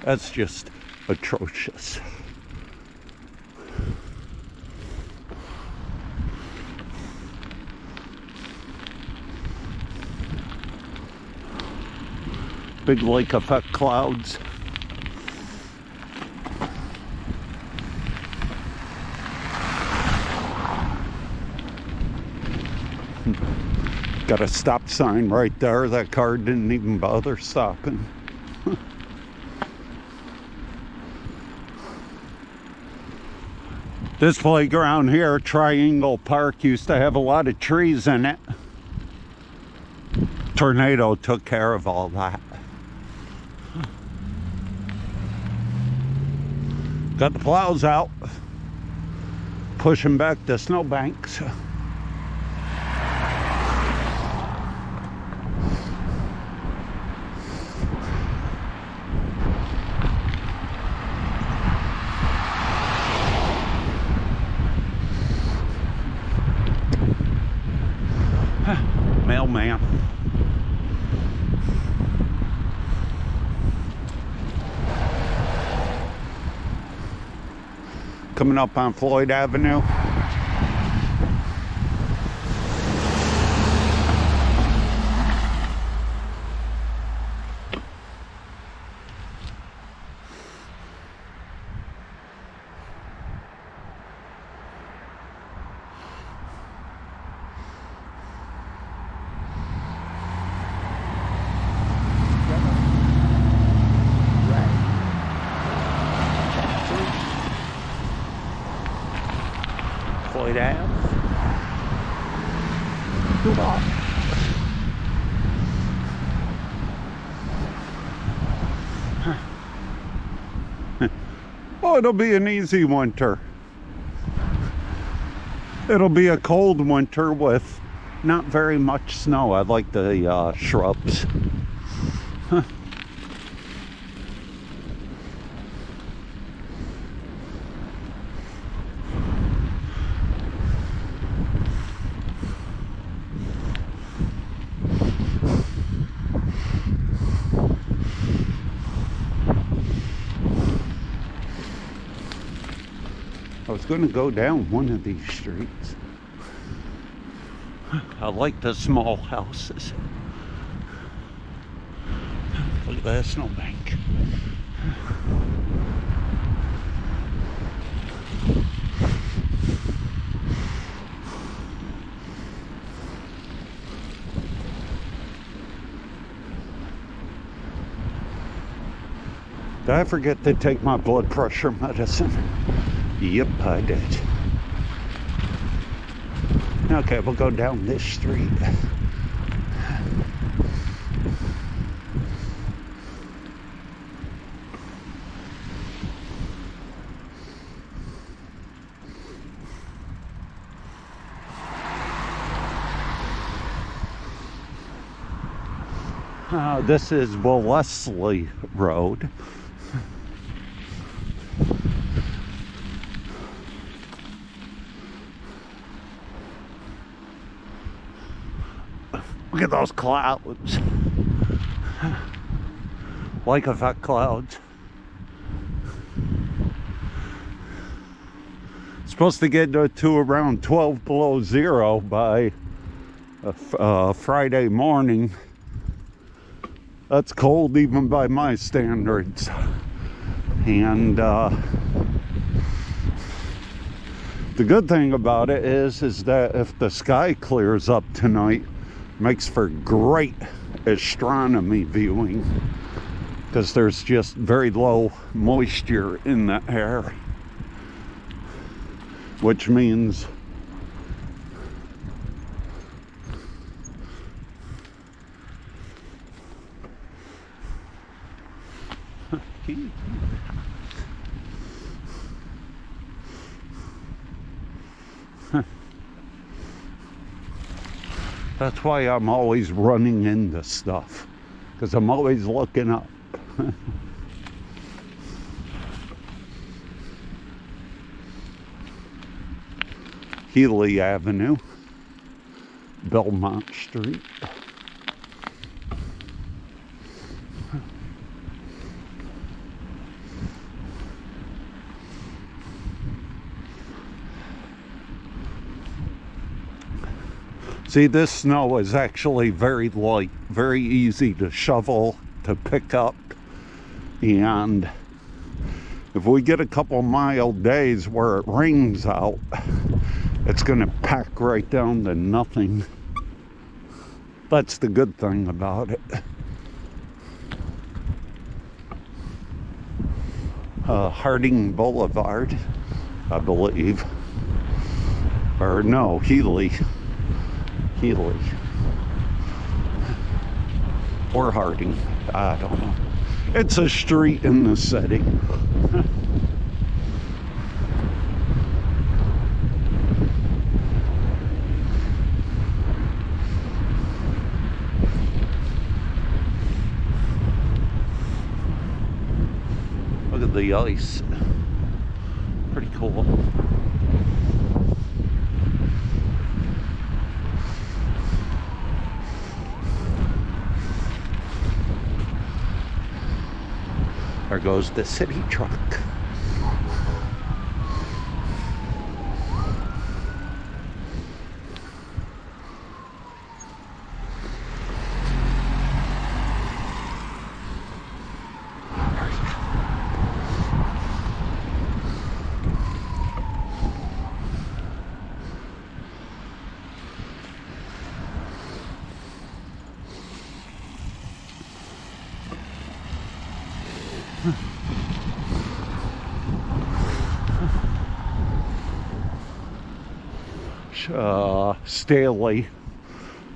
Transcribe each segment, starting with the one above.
That's just atrocious. Big lake effect clouds. Got a stop sign right there. That car didn't even bother stopping. This playground here, Triangle Park, used to have a lot of trees in it. Tornado took care of all that. Got the plows out, pushing back the snowbanks. Mailman. Coming up on Floyd Avenue. Floyd Ave. Oh, it'll be an easy winter. It'll be a cold winter with not very much snow. I like the shrubs. I was going to go down one of these streets. I like the small houses. Look at that snowbank. Did I forget to take my blood pressure medicine? Yep, I did. Okay, we'll go down this street. This is Wellesley Road. Look at those clouds. Lake effect clouds. It's supposed to get to around 12 below zero by Friday morning. That's cold even by my standards. And the good thing about it is that if the sky clears up tonight, makes for great astronomy viewing because there's just very low moisture in the air, which means that's why I'm always running into stuff, because I'm always looking up. Healy Avenue, Belmont Street. See, this snow is actually very light, very easy to shovel, to pick up. And if we get a couple mild days where it rains out, it's going to pack right down to nothing. That's the good thing about it. Harding Boulevard, I believe. Or no, Healy. Or Harding, I don't know. It's a street in the city. Look at the ice. Pretty cool. There goes the city truck. Staley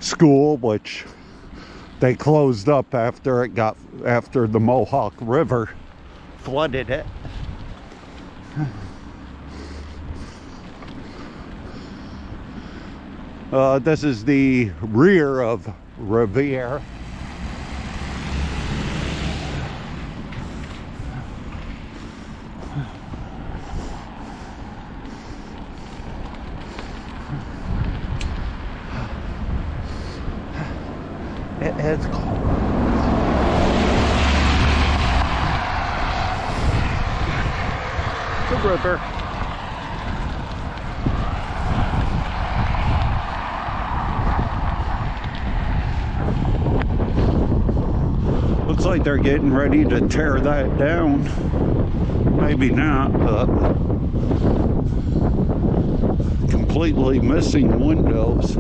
School, which they closed up after the Mohawk River flooded it. This is the rear of Revere. It's cold. The river. Looks like they're getting ready to tear that down. Maybe not, but completely missing windows.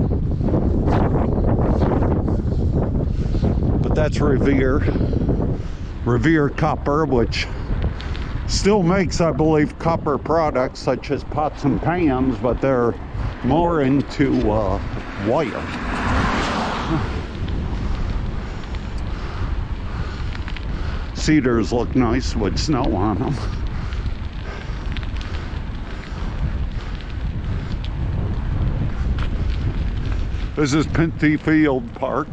But that's Revere Copper, which still makes, I believe, copper products such as pots and pans, but they're more into wire. Cedars look nice with snow on them. This is Pinty Field Park.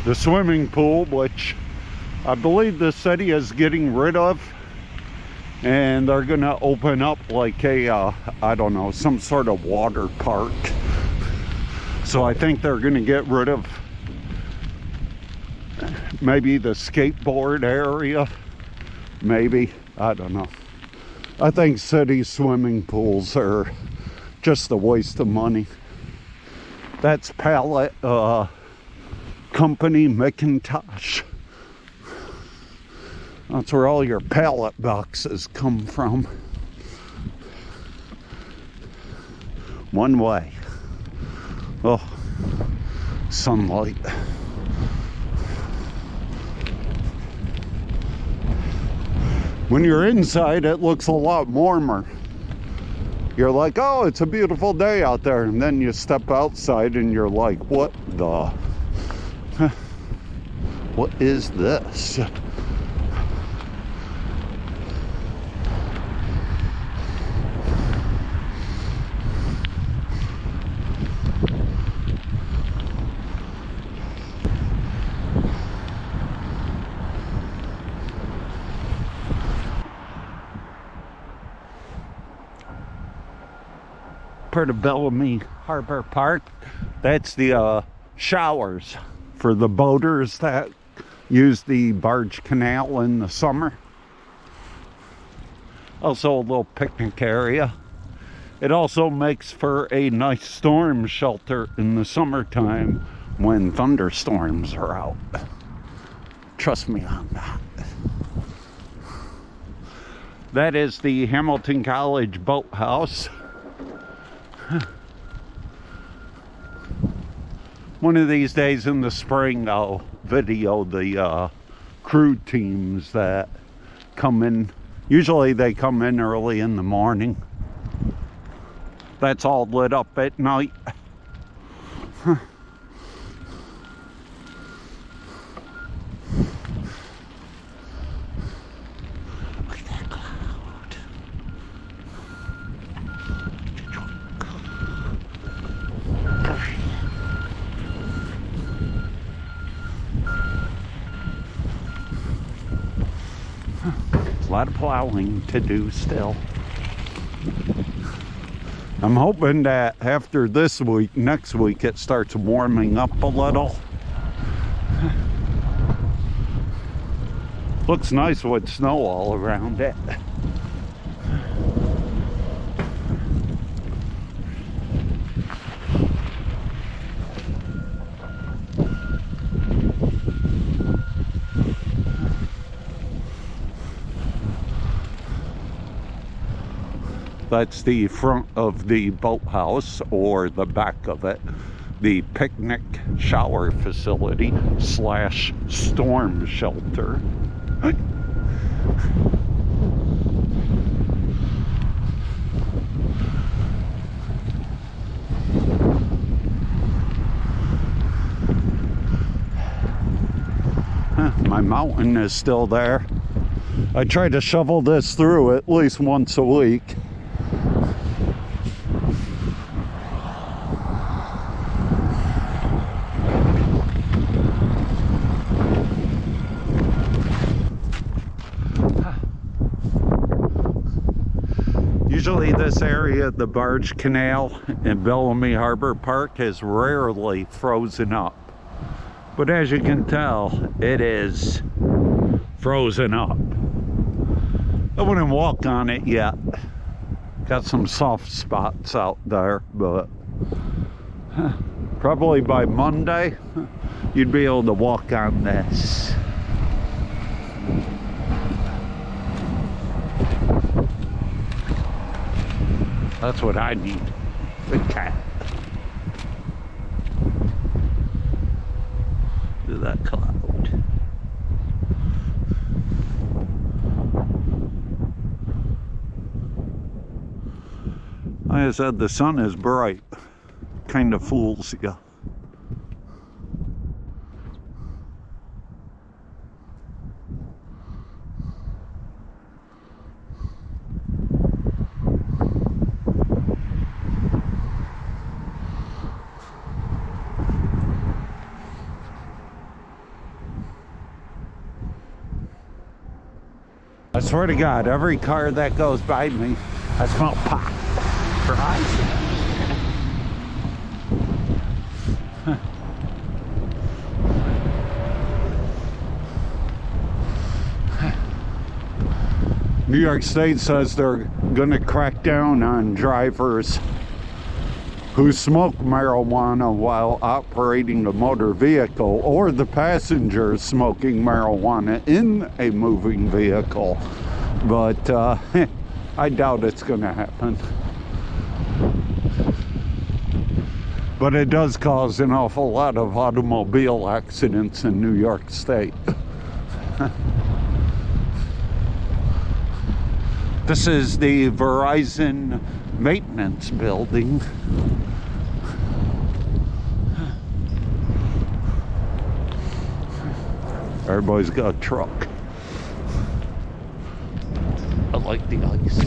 The swimming pool, which I believe the city is getting rid of, and they're gonna open up like a I don't know, some sort of water park. So I think they're gonna get rid of maybe the skateboard area, maybe, I don't know. I think city swimming pools are just a waste of money. That's Pallet Company McIntosh. That's where all your pallet boxes come from. One way. Oh, sunlight. When you're inside, it looks a lot warmer. You're like, oh, it's a beautiful day out there. And then you step outside and you're like, what the? What is this? part of Bellamy Harbor Park. That's the showers for the boaters that use the Barge Canal in the summer. Also a little picnic area. It also makes for a nice storm shelter in the summertime when thunderstorms are out. Trust me on that. That is the Hamilton College boathouse. One of these days in the spring, I'll video the crew teams that come in. Usually they come in early in the morning. That's all lit up at night. A lot of plowing to do still. I'm hoping that after this week, next week, it starts warming up a little. Looks nice with snow all around it. That's the front of the boathouse, or the back of it, the picnic shower facility slash storm shelter. My mountain is still there. I try to shovel this through at least once a week. Usually this area, the Barge Canal in Bellamy Harbor Park, is rarely frozen up. But as you can tell, it is frozen up. I wouldn't walk on it yet. Got some soft spots out there, but probably by Monday, you'd be able to walk on this. That's what I need. Big cat. Look at that cloud. Like I said, the sun is bright. Kind of fools you. I swear to God, every car that goes by me, I smell pot. Fries. New York State says they're going to crack down on drivers who smoke marijuana while operating a motor vehicle, or the passengers smoking marijuana in a moving vehicle. But I doubt it's going to happen. But it does cause an awful lot of automobile accidents in New York State. This is the Verizon maintenance building. Everybody's got a truck. I like the ice.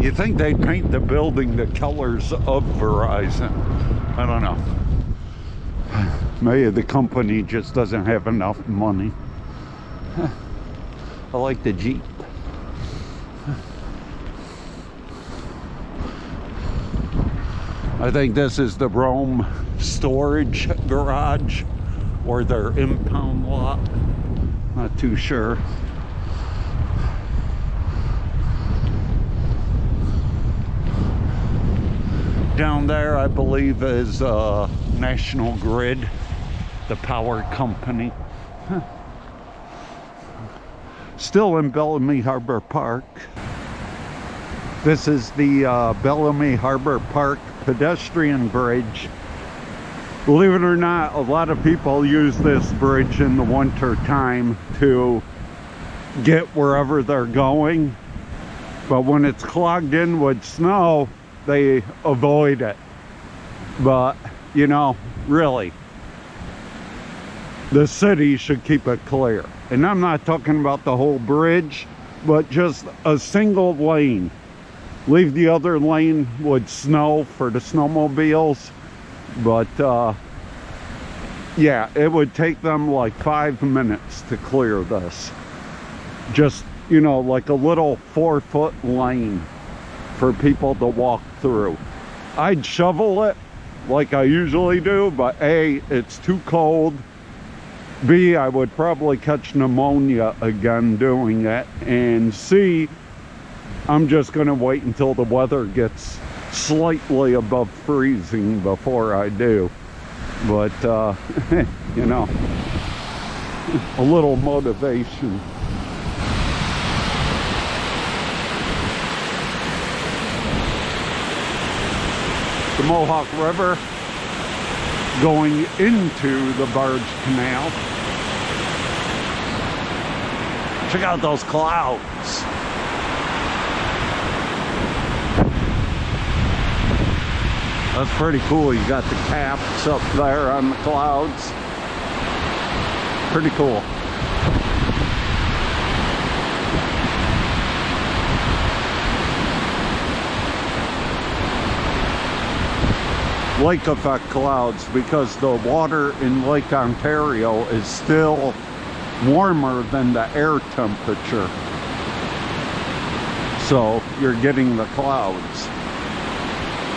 You think they'd paint the building the colors of Verizon? I don't know. Maybe the company just doesn't have enough money. I like the Jeep. I think this is the Rome storage garage or their impound lot. Not too sure. Down there, I believe, is National Grid, the power company. Still in Bellamy Harbor Park. This is the Bellamy Harbor Park pedestrian bridge. Believe it or not, a lot of people use this bridge in the winter time to get wherever they're going. But when it's clogged in with snow, they avoid it. But, you know, really, the city should keep it clear. And I'm not talking about the whole bridge, but just a single lane. Leave the other lane with snow for the snowmobiles. But yeah, it would take them like 5 minutes to clear this. Just, you know, like a little 4-foot lane for people to walk through. I'd shovel it like I usually do, but A, it's too cold. B, I would probably catch pneumonia again doing it. And C, I'm just gonna wait until the weather gets slightly above freezing before I do. But, you know, a little motivation. The Mohawk River going into the Barge Canal. Check out those clouds. That's pretty cool. You got the caps up there on the clouds. Pretty cool. Lake effect clouds, because the water in Lake Ontario is still warmer than the air temperature. So you're getting the clouds.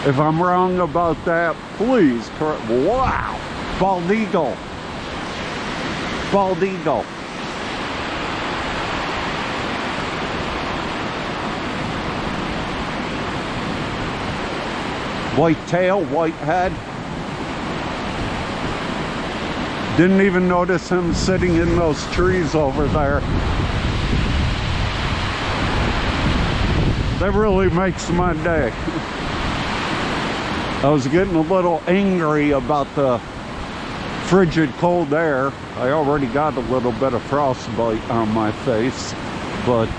If I'm wrong about that, please correct. Wow! Bald eagle. Bald eagle. White tail, white head. Didn't even notice him sitting in those trees over there. That really makes my day. I was getting a little angry about the frigid cold air. I already got a little bit of frostbite on my face. But,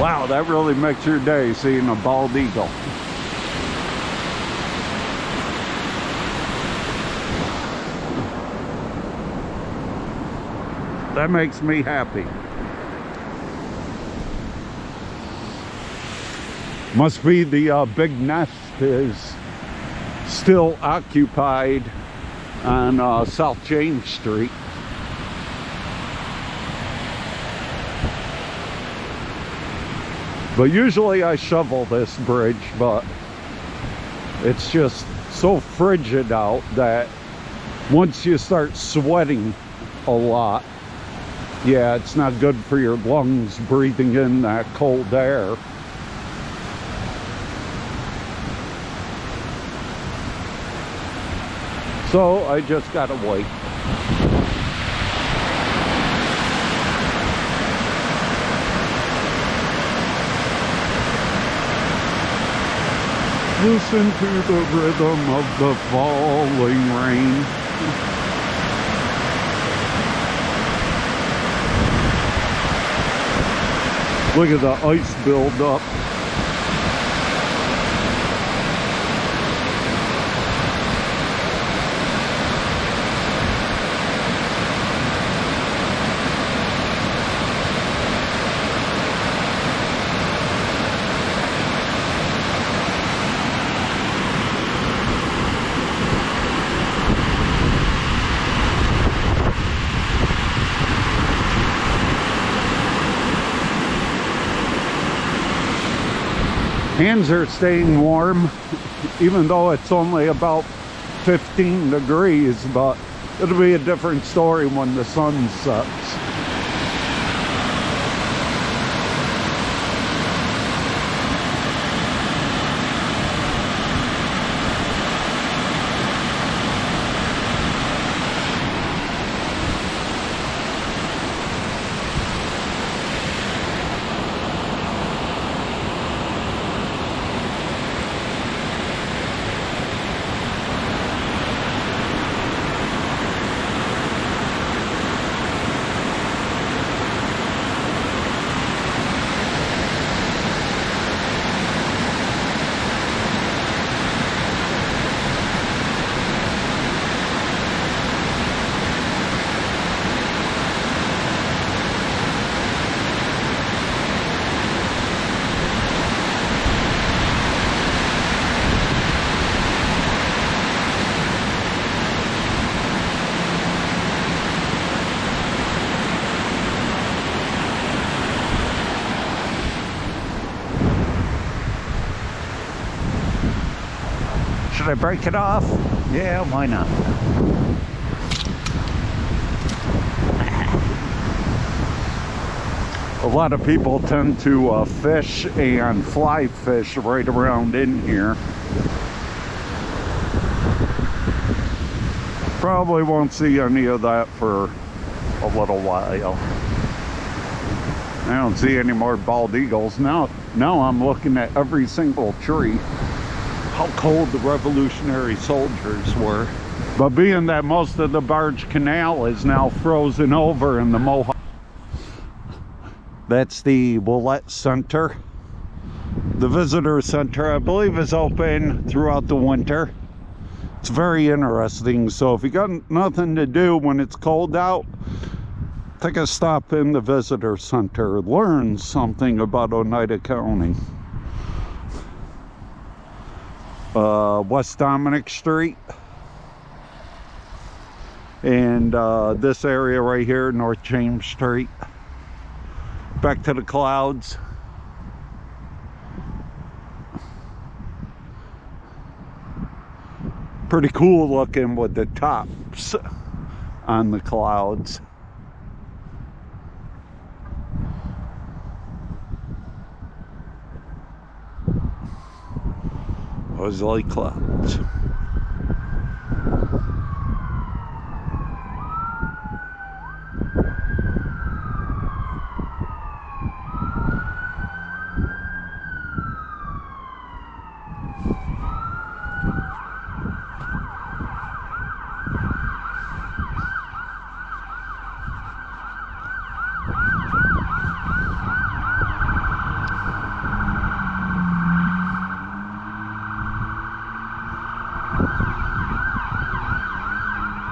wow, that really makes your day, seeing a bald eagle. That makes me happy. Must be the big nest is still occupied on South James Street. But usually I shovel this bridge, but it's just so frigid out that once you start sweating a lot, yeah, it's not good for your lungs breathing in that cold air. So I just gotta wait. Listen to the rhythm of the falling rain. Look at the ice build up. Hands are staying warm. even though it's only about 15 degrees, but it'll be a different story when the sun sets. Should I break it off? Yeah, why not? A lot of people tend to fish and fly fish right around in here. Probably won't see any of that for a little while. I don't see any more bald eagles. Now I'm looking at every single tree. How cold the Revolutionary soldiers were. But being that most of the Barge Canal is now frozen over in the Mohawk. That's the Willette Center. The visitor center, I believe, is open throughout the winter. It's very interesting. So if you got nothing to do when it's cold out, take a stop in the visitor center. Learn something about Oneida County. West Dominic Street, and this area right here, North James Street. Back to the clouds. Pretty cool looking with the tops on the clouds. Those light clouds.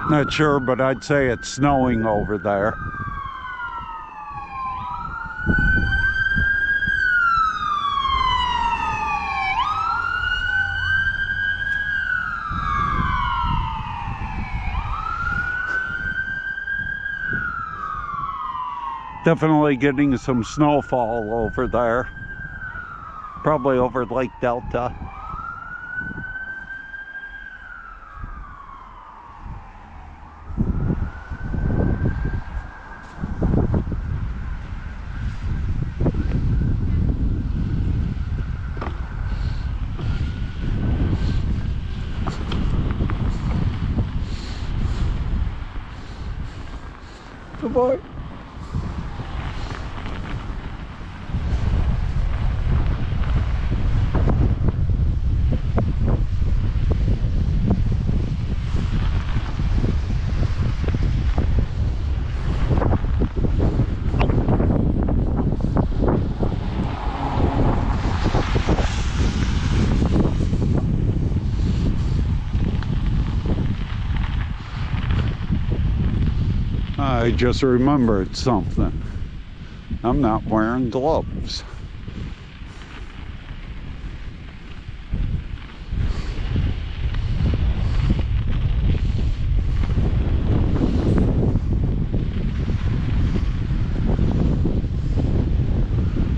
Not sure, but I'd say it's snowing over there. Definitely getting some snowfall over there. Probably over Lake Delta. Good boy. I just remembered something. I'm not wearing gloves.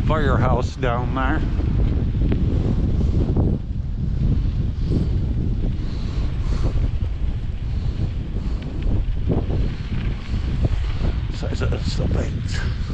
Firehouse down there. the bait.